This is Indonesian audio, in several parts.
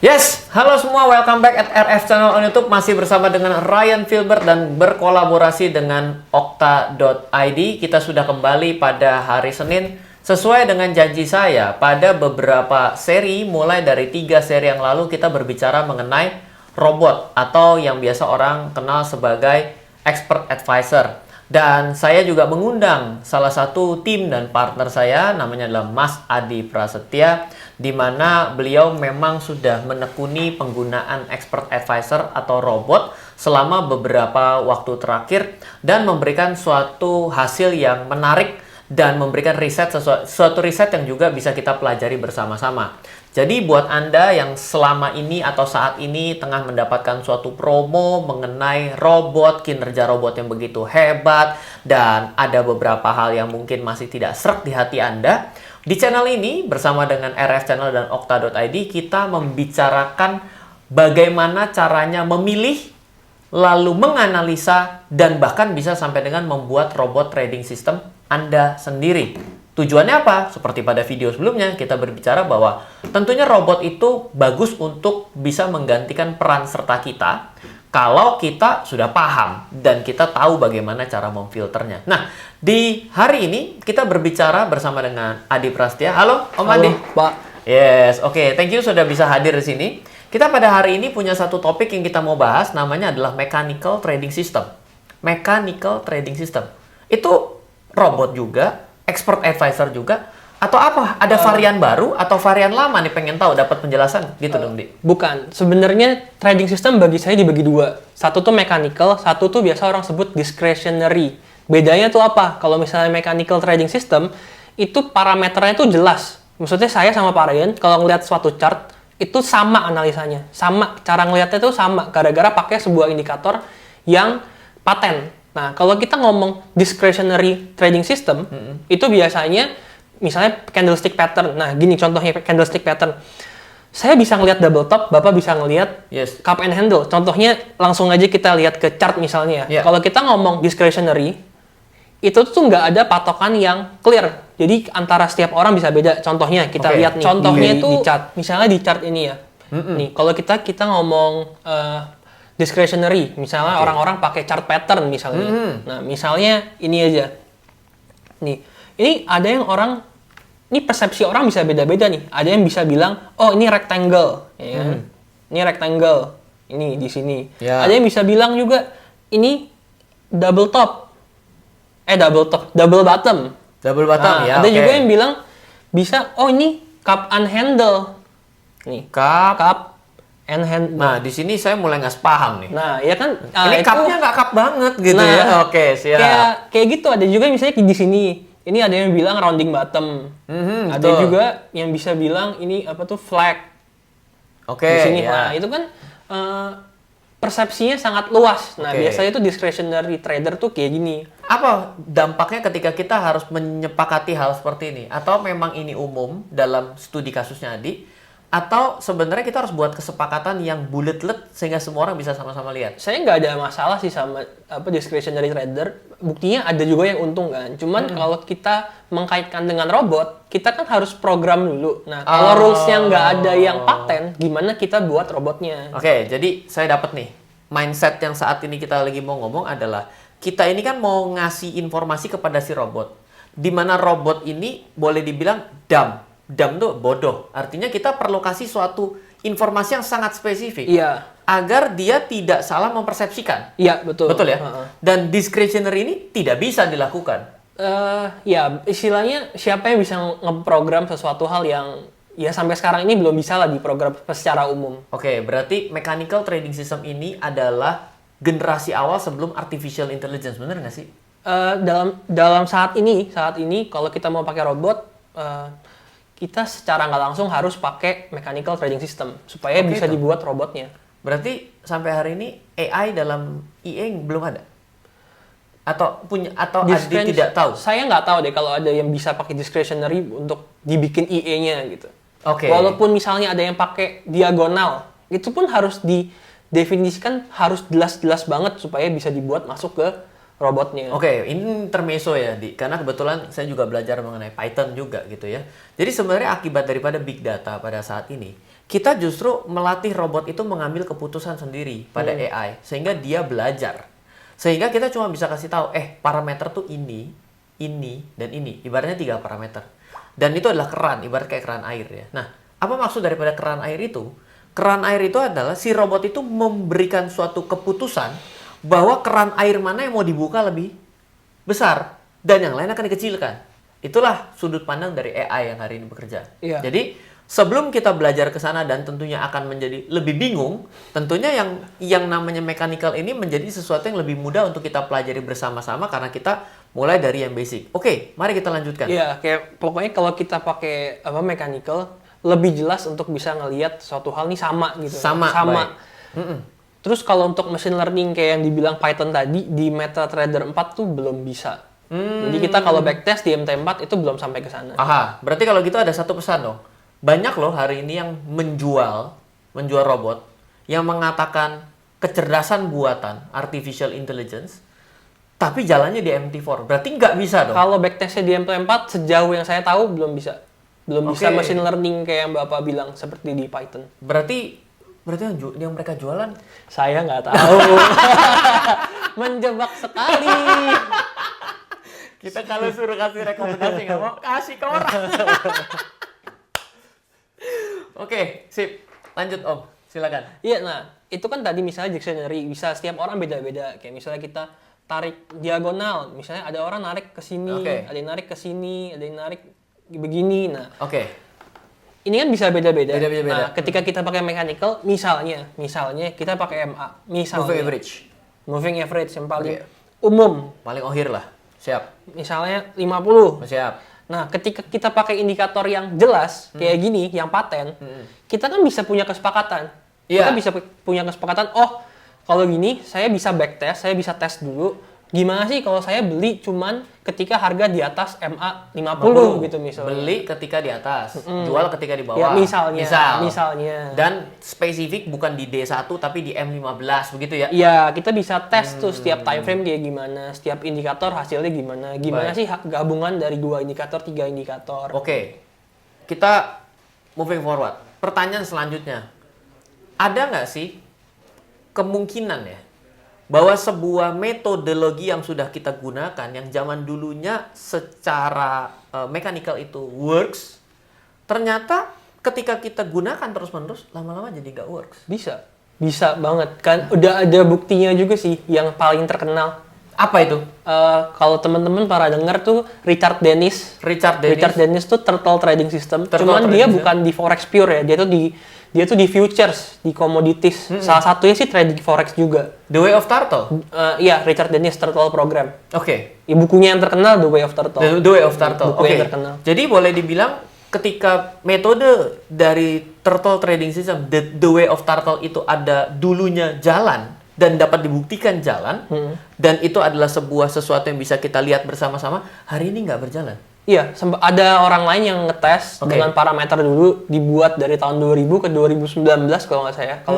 Yes, halo semua, welcome back at RF Channel on YouTube. Masih bersama dengan Ryan Filbert dan berkolaborasi dengan Okta.id. Kita sudah kembali pada hari Senin. Sesuai dengan janji saya, pada beberapa seri, mulai dari 3 seri yang lalu, kita berbicara mengenai robot atau yang biasa orang kenal sebagai expert advisor. Dan saya juga mengundang salah satu tim dan partner saya, namanya adalah Mas Adi Prasetya, di mana beliau memang sudah menekuni penggunaan expert advisor atau robot selama beberapa waktu terakhir dan memberikan suatu hasil yang menarik dan memberikan suatu riset yang juga bisa kita pelajari bersama-sama. Jadi buat Anda yang selama ini atau saat ini tengah mendapatkan suatu promo mengenai robot, kinerja robot yang begitu hebat, dan ada beberapa hal yang mungkin masih tidak sreg di hati Anda, di channel ini bersama dengan RF Channel dan Okta.id kita membicarakan bagaimana caranya memilih, lalu menganalisa, dan bahkan bisa sampai dengan membuat robot trading system Anda sendiri. Tujuannya apa? Seperti pada video sebelumnya, kita berbicara bahwa tentunya robot itu bagus untuk bisa menggantikan peran serta kita kalau kita sudah paham dan kita tahu bagaimana cara memfilternya. Nah, di hari ini kita berbicara bersama dengan Adi Prasetya. Halo, Om Adi. Halo, Pak. Yes, oke. Thank you sudah bisa hadir di sini. Kita pada hari ini punya satu topik yang kita mau bahas, namanya adalah mechanical trading system. Mechanical trading system. Itu robot juga, expert advisor juga, atau apa? Ada varian baru atau varian lama nih, pengen tahu, dapat penjelasan gitu dong, Di. Bukan. Sebenarnya trading system bagi saya dibagi dua. Satu tuh mechanical, satu tuh biasa orang sebut discretionary. Bedanya tuh apa? Kalau misalnya mechanical trading system, itu parameternya tuh jelas. Maksudnya saya sama Pak Ryan, kalau ngelihat suatu chart, itu sama analisanya. Sama. Cara ngelihatnya tuh sama. Gara-gara pakai sebuah indikator yang paten. Nah, kalau kita ngomong discretionary trading system, itu biasanya misalnya candlestick pattern. Nah, gini contohnya candlestick pattern. Saya bisa ngelihat double top, Bapak bisa ngelihat cup and handle. Contohnya langsung aja kita lihat ke chart misalnya. Kalau kita ngomong discretionary, itu tuh nggak ada patokan yang clear. Jadi antara setiap orang bisa beda. Contohnya kita lihat nih. Contohnya itu di chart. Misalnya di chart ini ya. Nih, kalau kita ngomong discretionary, misalnya orang-orang pakai chart pattern misalnya. Nah, misalnya ini aja. Nih, ini ada yang ini persepsi orang bisa beda-beda nih. Ada yang bisa bilang, oh ini rectangle, ya. Ini rectangle, ini di sini. Ada yang bisa bilang juga, ini double top, double bottom. Double bottom, Ada juga yang bilang, bisa, oh ini cup and handle. Nih, cup and hand. Nah, di sini saya mulai nggak paham nih. Nah, ya kan. Ini cupnya nggak cup banget gitu ya. Oke, siap. Kayak gitu. Ada juga misalnya di sini. Ini ada yang bilang rounding bottom. Ada juga yang bisa bilang ini apa tuh flag. Di sini. Nah, itu kan persepsinya sangat luas. Nah, biasanya itu discretionary trader tuh kayak gini. Apa dampaknya ketika kita harus menyepakati hal seperti ini? Atau memang ini umum dalam studi kasusnya Adi? Atau sebenarnya kita harus buat kesepakatan yang bulat-let sehingga semua orang bisa sama-sama lihat? Saya nggak ada masalah sih sama discretionary trader. Buktinya ada juga yang untung kan. Cuman kalau kita mengkaitkan dengan robot, kita kan harus program dulu. Nah, kalau rules-nya nggak ada yang paten, gimana kita buat robotnya? Oke, jadi saya dapat nih. Mindset yang saat ini kita lagi mau ngomong adalah kita ini kan mau ngasih informasi kepada si robot. Di mana robot ini boleh dibilang dumb. Dumb tuh bodoh. Artinya kita perlu kasih suatu informasi yang sangat spesifik. Iya. Agar dia tidak salah mempersepsikan. Iya, betul. Betul ya? Dan discretionary ini tidak bisa dilakukan. Ya, istilahnya siapa yang bisa ngeprogram sesuatu hal yang ya sampai sekarang ini belum bisa lah diprogram secara umum. Oke, berarti mechanical trading system ini adalah generasi awal sebelum artificial intelligence. Bener nggak sih? Dalam saat ini kalau kita mau pakai robot, kita secara nggak langsung harus pakai mechanical trading system supaya bisa dibuat robotnya. Berarti sampai hari ini AI dalam EA belum ada? Atau Adi tidak tahu? Saya nggak tahu deh kalau ada yang bisa pakai discretionary untuk dibikin EA-nya gitu. Walaupun misalnya ada yang pakai diagonal, itu pun harus didefinisikan, harus jelas-jelas banget supaya bisa dibuat masuk ke robotnya. Ini intermezzo ya, Di. Karena kebetulan saya juga belajar mengenai Python juga gitu ya. Jadi sebenarnya akibat daripada big data pada saat ini, kita justru melatih robot itu mengambil keputusan sendiri pada AI sehingga dia belajar. Sehingga kita cuma bisa kasih tahu, parameter tuh ini, dan ini. Ibaratnya 3 parameter. Dan itu adalah keran, ibarat kayak keran air ya. Nah, apa maksud daripada keran air itu? Keran air itu adalah si robot itu memberikan suatu keputusan bahwa keran air mana yang mau dibuka lebih besar dan yang lain akan dikecilkan. Itulah sudut pandang dari AI yang hari ini bekerja. Iya. Jadi sebelum kita belajar ke sana dan tentunya akan menjadi lebih bingung, tentunya yang namanya mechanical ini menjadi sesuatu yang lebih mudah untuk kita pelajari bersama-sama karena kita mulai dari yang basic. Oke, mari kita lanjutkan. Iya, kayak pokoknya kalau kita pakai mechanical lebih jelas untuk bisa ngelihat suatu hal nih sama gitu. Sama. Terus kalau untuk machine learning kayak yang dibilang Python tadi di MetaTrader 4 tuh belum bisa. Jadi kita kalau backtest di MT4 itu belum sampai ke sana. Aha, berarti kalau gitu ada satu pesan dong. Banyak loh hari ini yang menjual robot yang mengatakan kecerdasan buatan, artificial intelligence, tapi jalannya di MT4. Berarti nggak bisa dong. Kalau backtestnya di MT4 sejauh yang saya tahu belum bisa. Belum bisa machine learning kayak yang Bapak bilang seperti di Python. Berarti yang mereka jualan Saya nggak tahu. Menjebak sekali. kita kalau suruh kasih rekomendasi nggak mau kasih ke orang. Oke, sip. Lanjut Om, silakan. Iya, nah itu kan tadi misalnya dictionary bisa setiap orang beda-beda. Kayak misalnya kita tarik diagonal, misalnya ada orang narik ke sini, ada yang narik ke sini, ada yang narik begini. Nah, ini kan bisa beda-beda. Nah, ketika kita pakai mechanical, misalnya kita pakai MA, misalnya moving average yang paling umum, paling ohir lah. Siap. Misalnya 50. Siap. Nah, ketika kita pakai indikator yang jelas kayak gini, yang paten, kita kan bisa punya kesepakatan. Kita bisa punya kesepakatan, kalau gini saya bisa backtest, saya bisa tes dulu. Gimana sih kalau saya beli cuman ketika harga di atas MA 50 gitu misalnya. Beli ketika di atas, jual ketika di bawah. Ya, misalnya. Dan spesifik bukan di D1 tapi di M15 begitu ya? Iya, kita bisa tes tuh setiap time frame kayak gimana, setiap indikator hasilnya gimana. Gimana sih gabungan dari 2 indikator, 3 indikator. Oke. Kita moving forward. Pertanyaan selanjutnya. Ada nggak sih kemungkinan ya bahwa sebuah metodologi yang sudah kita gunakan yang zaman dulunya secara mechanical itu works, ternyata ketika kita gunakan terus-menerus lama-lama jadi nggak works? Bisa banget kan, udah ada buktinya juga sih yang paling terkenal. Apa itu? Kalau teman-teman para dengar tuh Richard Dennis tuh Turtle Trading System. Cuman dia bukan di forex pure ya, dia tuh di futures, di commodities. Salah satunya sih trading forex juga. The Way of Turtle? Iya, Richard Dennis Turtle Program. Oke. Bukunya yang terkenal The Way of Turtle. The Way of Turtle. Buku yang terkenal. Jadi boleh dibilang ketika metode dari Turtle Trading System, The Way of Turtle itu ada dulunya jalan dan dapat dibuktikan jalan, dan itu adalah sesuatu yang bisa kita lihat bersama-sama, hari ini nggak berjalan. Iya, ada orang lain yang ngetes dengan parameter dulu dibuat dari tahun 2000 ke 2019 kalau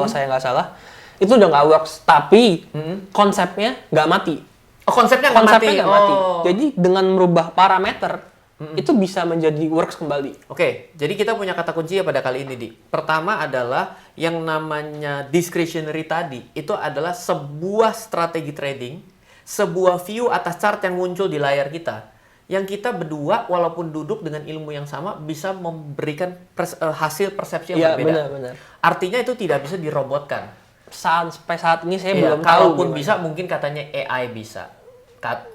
saya nggak salah. Itu udah nggak works, tapi konsepnya nggak mati. Konsepnya nggak mati. Jadi dengan merubah parameter itu bisa menjadi works kembali. Oke, jadi kita punya kata kunci ya pada kali ini, Di. Pertama adalah yang namanya discretionary tadi. Itu adalah sebuah strategi trading, sebuah view atas chart yang muncul di layar kita. Yang kita berdua walaupun duduk dengan ilmu yang sama bisa memberikan hasil persepsi yang berbeda. Benar. Artinya itu tidak bisa dirobotkan. Sampai saat ini saya belum tahu. Kalaupun bisa mungkin katanya AI bisa.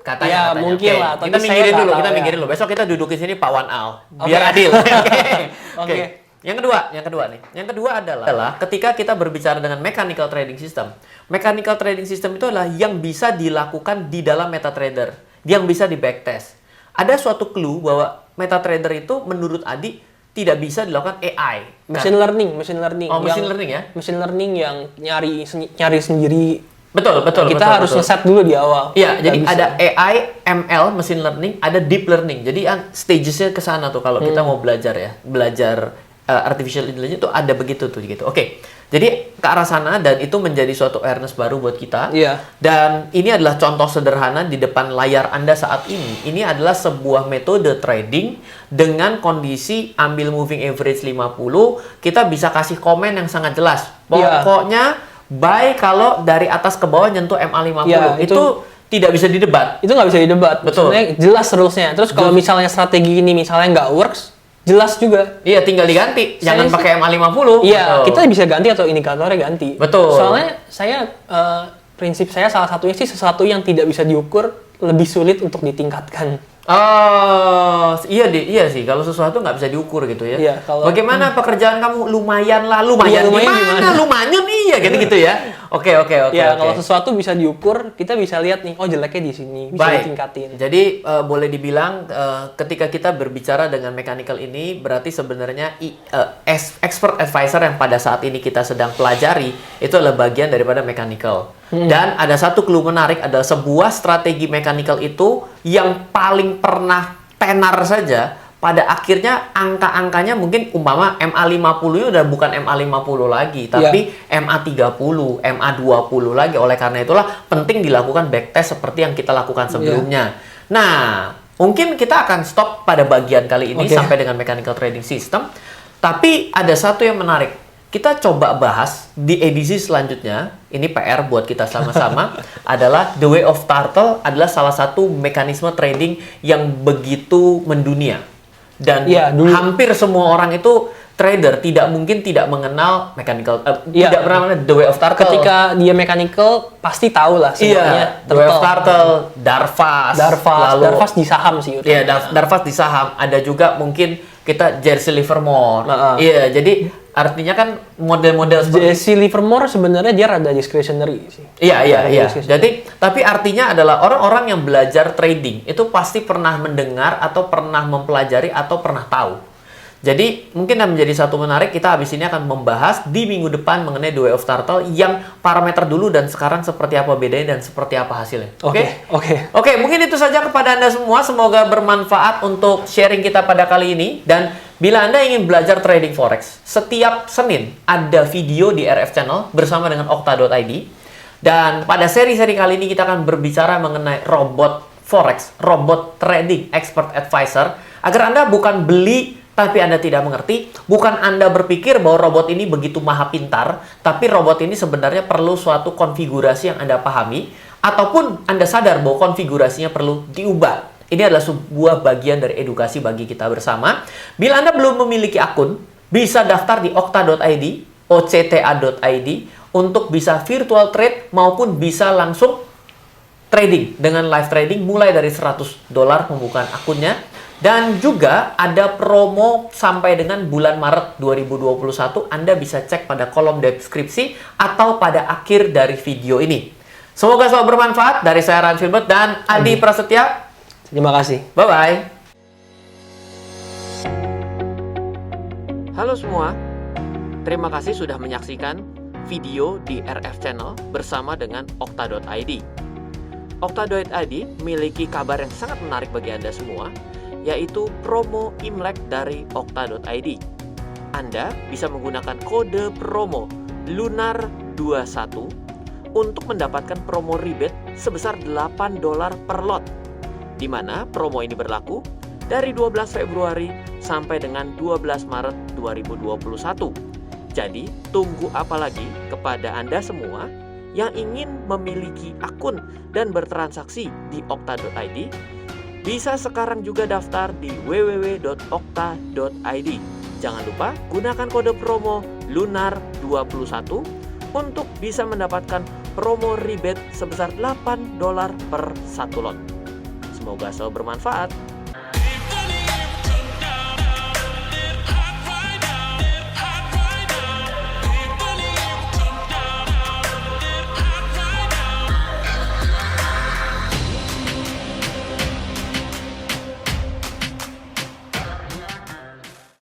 Katanya. Mungkin lah. Kita minggirin dulu. Besok kita dudukin sini Pak Wan Al. Biar adil. Oke. Yang kedua adalah ketika kita berbicara dengan mechanical trading system. Mechanical trading system itu adalah yang bisa dilakukan di dalam MetaTrader, yang bisa di backtest. Ada suatu clue bahwa MetaTrader itu menurut Adi tidak bisa dilakukan AI. Machine learning. Machine learning ya? Machine learning yang nyari sendiri. Betul. Kita harus ngeset dulu di awal. Iya, jadi ada AI, ML, machine learning, ada deep learning. Jadi stagesnya ke sana tuh kalau kita mau belajar ya. Belajar artificial intelligence itu ada begitu tuh gitu. Oke. Jadi ke arah sana dan itu menjadi suatu awareness baru buat kita. Iya. Dan ini adalah contoh sederhana di depan layar Anda saat ini. Ini adalah sebuah metode trading dengan kondisi ambil moving average 50, kita bisa kasih komen yang sangat jelas. Iya. Pokoknya buy kalau dari atas ke bawah nyentuh MA50. Iya, itu tidak bisa didebat. Itu nggak bisa didebat. Betul. Sebenarnya jelas rules-nya. Terus kalau misalnya strategi ini misalnya nggak works, jelas juga. Iya, tinggal diganti. Jangan Saya pakai MA50. Iya, Betul. kita bisa ganti atau indikatornya ganti. Betul. Soalnya saya prinsip saya salah satunya sih sesuatu yang tidak bisa diukur lebih sulit untuk ditingkatkan. Iya sih. Kalau sesuatu nggak bisa diukur gitu ya. Iya, kalau- Bagaimana pekerjaan kamu? Lumayan lah, lumayan. Iya, lumayan Gimana? gimana? Lumayan iya kan gitu ya. Oke. Ya, oke. kalau sesuatu bisa diukur, kita bisa lihat nih, oh jeleknya di sini, bisa Baik. ditingkatin. Jadi boleh dibilang ketika kita berbicara dengan mechanical ini berarti sebenarnya expert advisor yang pada saat ini kita sedang pelajari itu adalah bagian daripada mechanical. Dan ada satu clue menarik, adalah sebuah strategi mechanical itu yang paling pernah tenar saja pada akhirnya angka-angkanya mungkin umpama MA50 itu udah bukan MA50 lagi, tapi MA30, MA20 lagi. Oleh karena itulah penting dilakukan backtest seperti yang kita lakukan sebelumnya. Nah, mungkin kita akan stop pada bagian kali ini sampai dengan mechanical trading system. Tapi ada satu yang menarik. Kita coba bahas di edisi selanjutnya. Ini PR buat kita sama-sama. Adalah The Way of Turtle adalah salah satu mekanisme trading yang begitu mendunia. Dan hampir semua orang itu trader tidak mungkin tidak mengenal mechanical, tidak pernah mengenal The Way of Turtle. Ketika dia mechanical, pasti tahu lah sebenarnya. The Way of Turtle, Darvas, lalu Darvas di saham sih. Iya, Darvas di saham. Ada juga mungkin kita Jersey Livermore. Iya, jadi artinya kan model-model seperti Jesse Livermore sebenarnya dia rada discretionary sih. Iya. Jadi, tapi artinya adalah orang-orang yang belajar trading itu pasti pernah mendengar atau pernah mempelajari atau pernah tahu. Jadi, mungkin yang menjadi satu menarik, kita habis ini akan membahas di minggu depan mengenai The Way of Turtle yang parameter dulu dan sekarang seperti apa bedanya dan seperti apa hasilnya. Oke, mungkin itu saja kepada Anda semua. Semoga bermanfaat untuk sharing kita pada kali ini. Dan bila Anda ingin belajar trading forex, setiap Senin ada video di RF Channel bersama dengan okta.id. Dan pada seri-seri kali ini kita akan berbicara mengenai robot forex, robot trading expert advisor, agar Anda bukan beli tapi Anda tidak mengerti, bukan Anda berpikir bahwa robot ini begitu maha pintar, tapi robot ini sebenarnya perlu suatu konfigurasi yang Anda pahami, ataupun Anda sadar bahwa konfigurasinya perlu diubah. Ini adalah sebuah bagian dari edukasi bagi kita bersama. Bila Anda belum memiliki akun, bisa daftar di okta.id, octa.id, untuk bisa virtual trade maupun bisa langsung trading dengan live trading mulai dari $100 pembukaan akunnya. Dan juga ada promo sampai dengan bulan Maret 2021. Anda bisa cek pada kolom deskripsi atau pada akhir dari video ini. Semoga selalu bermanfaat. Dari saya Ryan Filbert dan Adi Prasetya. Terima kasih. Bye-bye. Halo semua. Terima kasih sudah menyaksikan video di RF Channel bersama dengan okta.id. Okta.id memiliki kabar yang sangat menarik bagi Anda semua, yaitu promo Imlek dari okta.id. Anda bisa menggunakan kode promo LUNAR21 untuk mendapatkan promo rebate sebesar $8 per lot, di mana promo ini berlaku dari 12 Februari sampai dengan 12 Maret 2021. Jadi, tunggu apa lagi kepada Anda semua yang ingin memiliki akun dan bertransaksi di okta.id? Bisa sekarang juga daftar di www.okta.id. Jangan lupa gunakan kode promo LUNAR21 untuk bisa mendapatkan promo rebate sebesar $8 per satu lot. Semoga selalu bermanfaat.